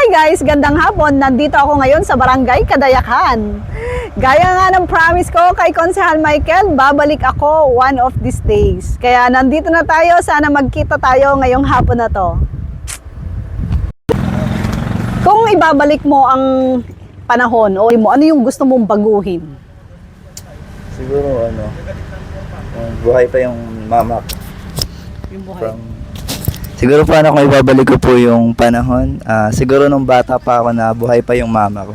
guys, gandang hapon. Nandito ako ngayon sa Barangay Kadayakan. Gaya nga ng promise ko kay Konsehal Michael, babalik ako one of these days. Kaya nandito na tayo, sana magkita tayo ngayong hapon na to. Kung ibabalik mo ang panahon o ano yung gusto mong baguhin? Siguro buhay pa yung mama ko. Yung buhay. Siguro paano kung ibabalik ko po yung panahon, siguro nung bata pa ako na buhay pa yung mama ko.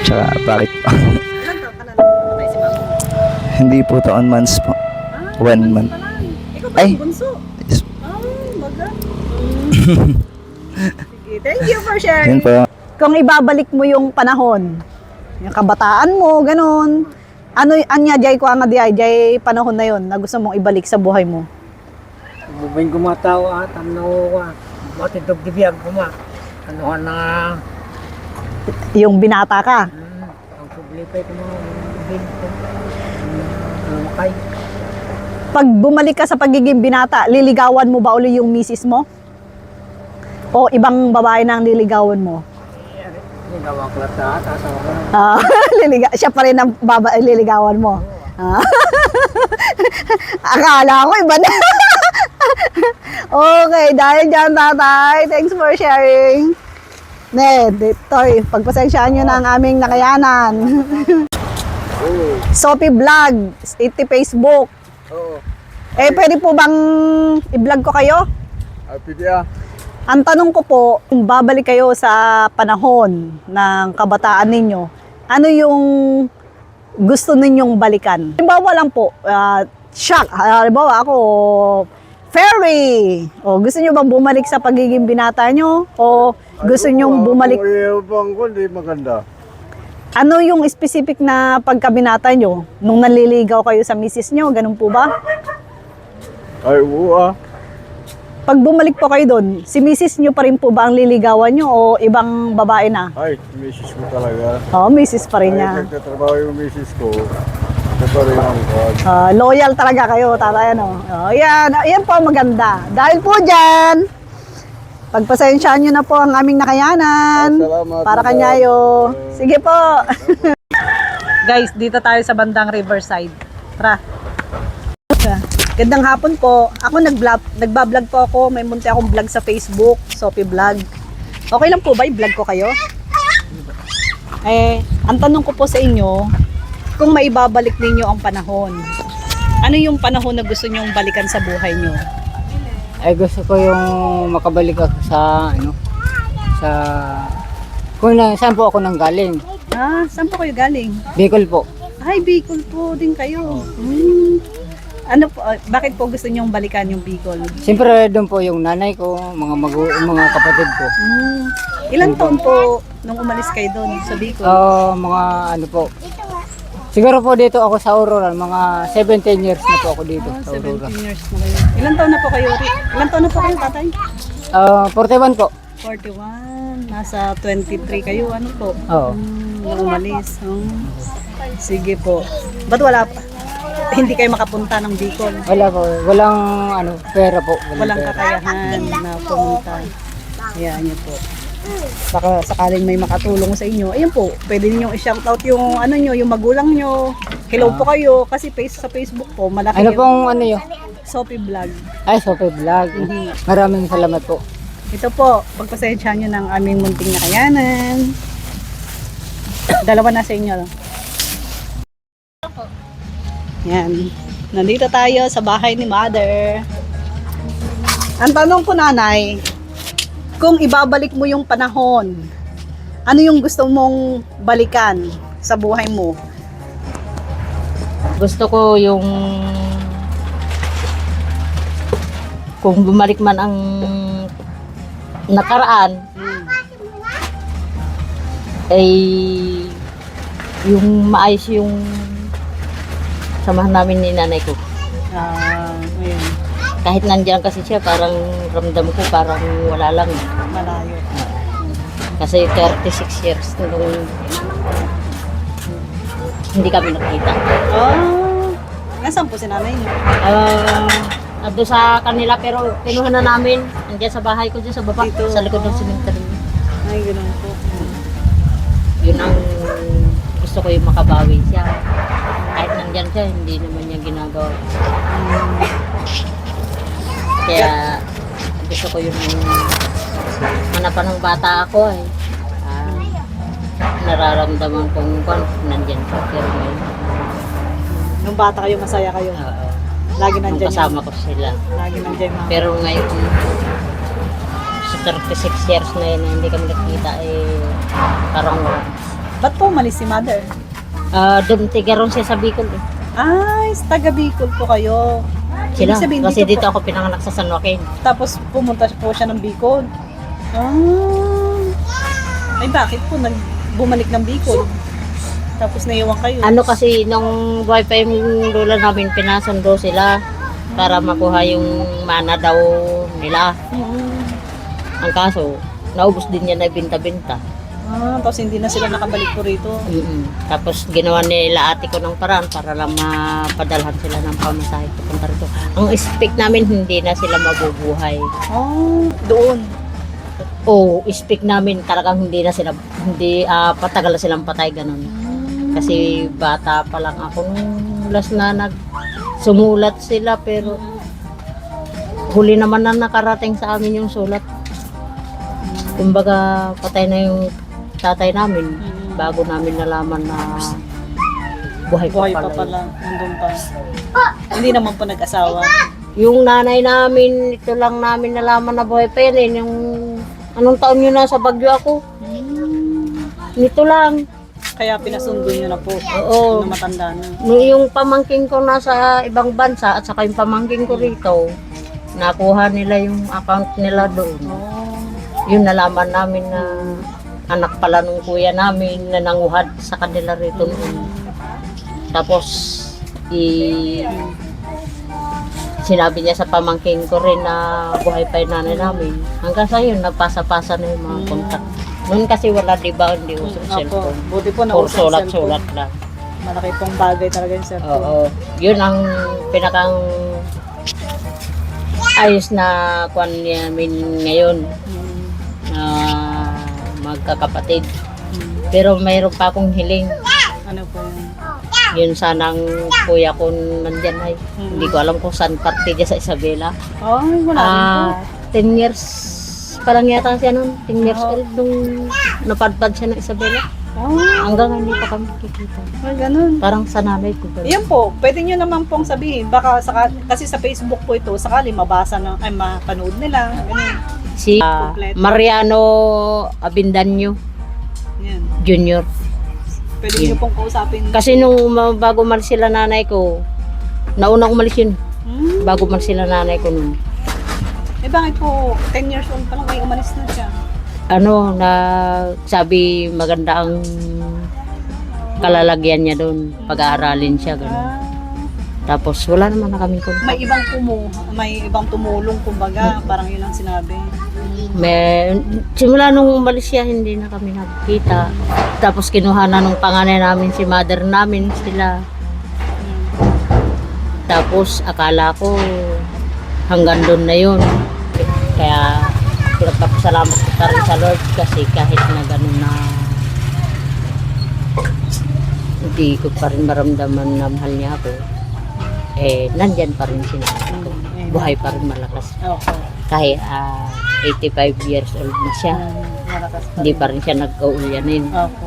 Tsaka bakit po? Ilan taon ka na namatay si mama? Hindi po taon, months po. 1 month. Ikaw ba yung bunso? Yes. Baga. Sige, thank you for sharing. Yun po. Kung ibabalik mo yung panahon, yung kabataan mo, ganun, anya jay ko ang jay panahon na yon na gusto mong ibalik sa buhay mo? Bubing kumataw at ano ka, matitog dibiyag kuma. Ano na, Yung binata ka. ang sublipay ko mga bubing ko. Kay. Pag bumalik ka sa pagiging binata, liligawan mo ba uli yung misis mo? O ibang babae na ang liligawan mo? Hindi gawa ko lang sa tatawa ko. Siya pa rin ang liligawan mo. Akala ko iba na. Okay, dahil dyan tatay, thanks for sharing. Toy, pagpasensyaan nyo na ang aming nakayanan. Sophie Vlog, City Facebook. Oo. Pwede po bang i-vlog ko kayo? Pwede ah. Ang tanong ko po, kung babalik kayo sa panahon ng kabataan ninyo, ano yung gusto ninyong balikan? Halimbawa lang po, shock. Halimbawa ako, fairy. O gusto nyo bang bumalik sa pagiging binata nyo? O gusto nyo bumalik? Bang ko, hindi maganda. Ano yung specific na pagkabinata nyo? Nung naliligaw kayo sa misis nyo, ganun po ba? Ay, oo ah. Pag bumalik po kayo doon, si misis nyo pa rin po ba ang liligawan nyo o ibang babae na? Ay, misis ko talaga. Oo, misis pa rin niya. Ay, nagtatrabaho yung misis ko. Ito pa rin ang kod. Loyal talaga kayo, tatay, ano? Yan po maganda. Dahil po dyan, pagpasensyaan nyo na po ang aming nakayanan. Ay, salamat, Para madam. kanyayo. Sige po. Guys, dito tayo sa bandang Riverside. Tara. Gandang hapon po. Ako nagbablog po ako. May munti akong vlog sa Facebook, Sophie Vlog. Okay lang po ba i-vlog ko kayo? Ang tanong ko po sa inyo, kung maibabalik ninyo ang panahon, ano yung panahon na gusto nyong balikan sa buhay nyo? Ay gusto ko yung makabalik ako sa kung saan po ako nang galing. Saan po kayo galing? Bicol po. Ay, Bicol po din kayo. Ano po, bakit po gusto nyong balikan yung Bicol? Siyempre doon po yung nanay ko, mga kapatid ko. Ilang taon po nung umalis kayo doon sa Bicol? Mga ano po. Siguro po dito ako sa Aurora, mga 17 years na po ako dito sa Aurora. 17 years na kayo. Ilang taon na po kayo? Ilang taon na po kayo, tatay? 41 po. 41. Nasa 23 kayo, ano po? Oo. Nung umalis. Sige po. Ba't wala pa? Hindi kayo makapunta ng Bicol? Wala po, walang pera po. Walang pera. kakayahan na pumunta. Ayan niyo po. Baka sakaling may makatulong sa inyo, ayun po, pwede ninyong i-shoutout yung yung magulang nyo. Hello po kayo kasi sa Facebook po, malaki Ano yung pong yun? Sophie Vlog. Ay, Sophie Vlog. Maraming salamat po. Ito po, pagpasensyahan nyo ng aming munting nakayanan. Dalawa na sa inyo. Yan. Nandito tayo sa bahay ni Mother. Ang tanong ko, nanay, kung ibabalik mo yung panahon, ano yung gusto mong balikan sa buhay mo? Gusto ko yung kung bumalik man ang nakaraan ay yung maayos yung samahan namin ni nanay ko. Ayun, Kahit nandiyan kasi siya, parang ramdam ko parang wala lang. malayo. Kasi 36 years nung hindi kami nakita. Nasaan po si nanay niyo? doon sa kanila, pero pinuha na namin. Nandiyan sa bahay ko, dyan sa baba, Dito. sa likod ng cemetery. Ay, ganun po. Yun ang gusto ko yung makabawi siya. Kahit nandyan siya, hindi naman niya ginagawa. Kaya gusto ko yung hanapan ng bata ako eh. Nararamdaman kong nandyan siya. Pero ngayon, Nung bata kayo, masaya kayo. Lagi nung nandyan kasama ko sila. Lagi nandyan yung mama. Pero ngayon, sa 36 years na yun, na hindi kami nakikita eh, parang wala. Ba't po umalis si mother? Doon tigaron siya sa Bicol eh. Ay, taga Bicol po kayo. Sila, Ibig sabihin, kasi dito po- ako pinanganak sa San Joaquin. Tapos pumunta po siya ng Bicol. Ay, bakit po bumalik ng Bicol? Tapos naiwan kayo. Ano kasi, nung buhay pa yung lola namin, pinasundo sila para makuha yung mana daw nila. Ang kaso, naubos din niya na ibinta-binta. Tapos hindi na sila nakabalik po rito. Tapos ginawa nila ate ko ng paraan para lang mapadalhan sila ng pamasahe papunta rito. Ang speak namin, hindi na sila mabubuhay. Doon. Speak namin talagang hindi na sila, patagal na silang patay ganun. Kasi bata pa lang ako nung last na sumulat sila, pero huli naman na nakarating sa amin yung sulat. Kumbaga patay na yung tatay namin bago namin nalaman na buhay Buhay pa pa pala. pala. Nandun pa. Hindi naman po nag-asawa. Yung nanay namin, ito lang namin nalaman na buhay pa yan eh. Yung anong taon yun na sa Bagyo ako? Nito lang. Kaya pinasundo nyo na po. Oo. Nung matanda na. Yung pamangking ko nasa ibang bansa at saka yung pamangking ko rito, nakuha nila yung account nila doon. Yun nalaman namin na anak pala nung kuya namin na nanguhad sa kanila rito noon. Tapos sinabi niya sa pamangking ko rin na buhay pa yung nanay namin. Hanggang sa yun, nagpasa-pasa na yung mga contact. Noon kasi wala, di ba, hindi uso Opo. cellphone. Buti po na Or sulat-sulat lang. Malaki pong bagay talaga yung cellphone. Oo. Yun ang pinakang ayos na kwan namin ngayon na magkakapatid. Pero mayroon pa akong hiling. Ano po yun? Yun sanang kuya ko nandyan ay. Hindi ko alam kung saan parte niya sa Isabela. Ay, wala rin po. 10 years pa lang yata siya nun. 10 years old nung napadpad siya ng Isabela. Hanggang hindi pa kami kikita. Ay, ganun. Parang sa nanay ko. ganun. Yan po, pwede nyo naman pong sabihin, baka kasi sa Facebook po ito, sakali mabasa na, ay mapanood nila, ganun. Si Kompleto. Mariano Abindanyo Yan. Jr. Pwede nyo pong kausapin. Kasi nung bago umalis sila nanay ko, nauna umalis yun. Hmm? Bago umalis sila nanay ko nun. Eh bakit po, 10 years old pa lang kayo umalis na siya? Ano, na sabi maganda ang kalalagyan niya doon. Pag-aaralin siya. Ganun. Tapos wala naman na kaming kontak. May ibang tumulong kumbaga, parang yun ang sinabi. Simula nung umalis siya, hindi na kami nagkita. Tapos kinuha na nung panganay namin si mother namin sila. Tapos akala ko hanggang doon na yun. Kaya pinagpapasalamat ko pa rin sa Lord kasi kahit na gano'n na hindi ko pa rin maramdaman na mahal niya ako, nandyan pa rin sila. Buhay pa rin malakas. Okay. Kahit 85 years old na siya, Malakas pa hindi rin. pa rin siya nagkaulyanin. Opo.